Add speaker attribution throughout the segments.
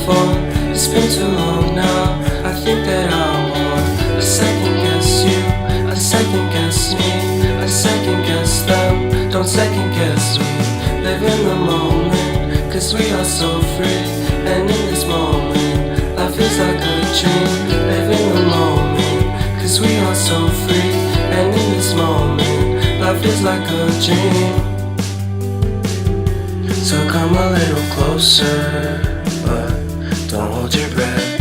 Speaker 1: before. It's been too long now. I think that I want. I second guess you, I second guess me, I second guess them. Don't second guess me. Live in the moment, cause we are so free. And in this moment, life is like a dream. Live in the moment, cause we are so free. And in this moment, life is like a dream. So come a little closer, but don't hold your breath.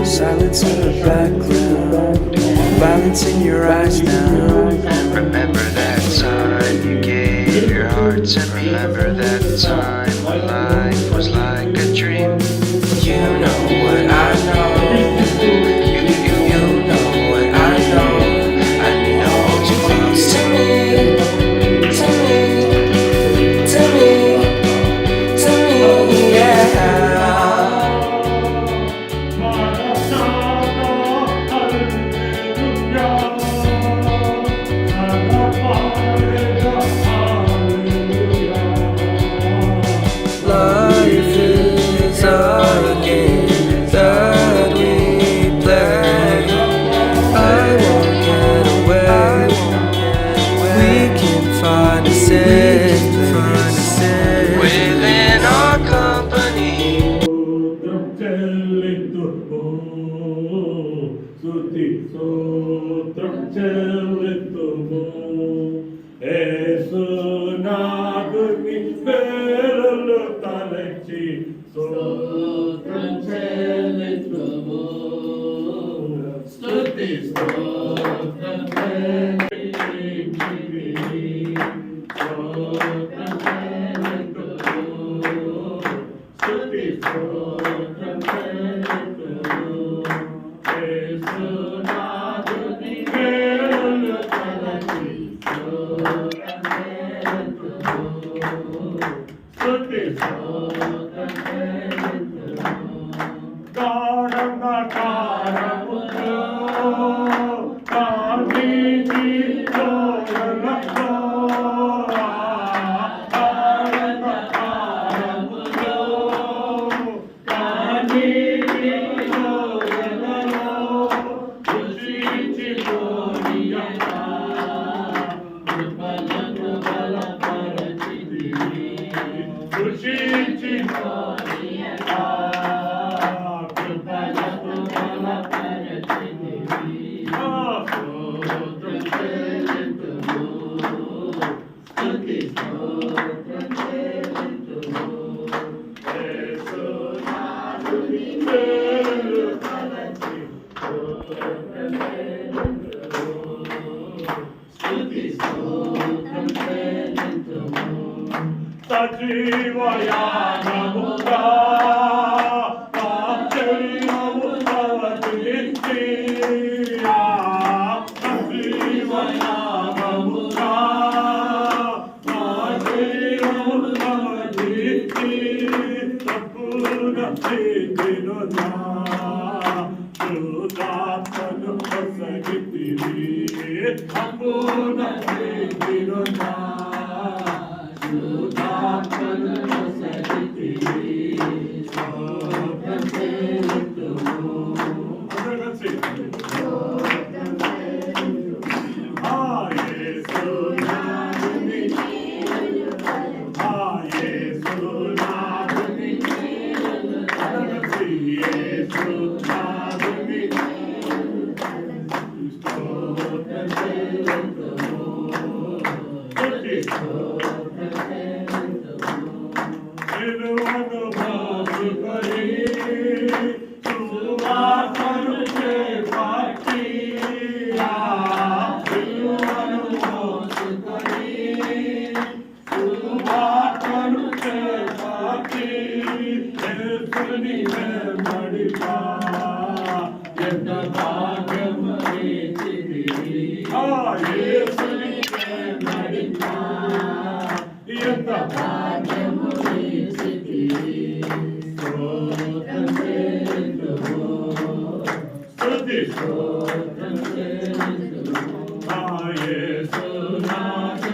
Speaker 1: Silence in the background, violence in your eyes now.
Speaker 2: Remember that time you gave your heart, and remember that time when life was like a dream.
Speaker 1: You know what I know. You know what I know. I need to hold you close to me, to me, to me, to me, yeah. Life is a game that we play. I won't get away. We can find a safe place within our company.
Speaker 3: యేసు నాథ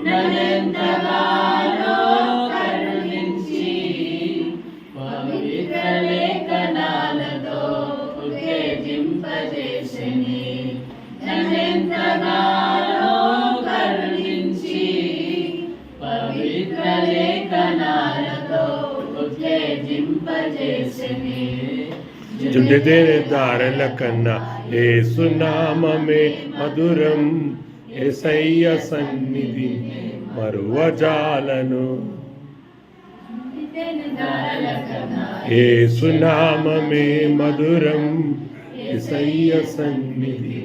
Speaker 3: నన్నెంతగానో కరుణించి పవిత్ర లేఖనాలతో ఉత్తేజింపజేసిని. నన్నెంతగానో కరుణించి పవిత్ర లేఖనాలతో ఉత్తేజింపజేసిని.
Speaker 4: జుండెదేరే దారల కన్నా ఏసునామమే మధురం, యేసయ్య సన్నిధి మరువజాలను. యేసునామమే మధురం, యేసయ్య సన్నిధి